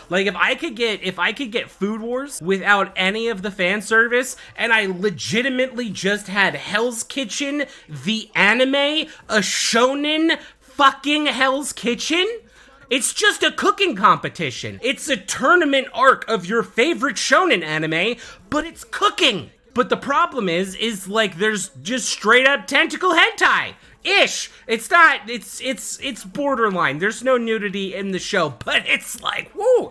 Like, if I could get Food Wars without any of the fan service, and I legitimately just had Hell's Kitchen, the anime, a shonen fucking Hell's Kitchen. It's just a cooking competition. It's a tournament arc of your favorite shonen anime, but it's cooking. But the problem is like there's just straight up tentacle hentai. Ish. It's not, it's borderline. There's no nudity in the show, but it's like, woo,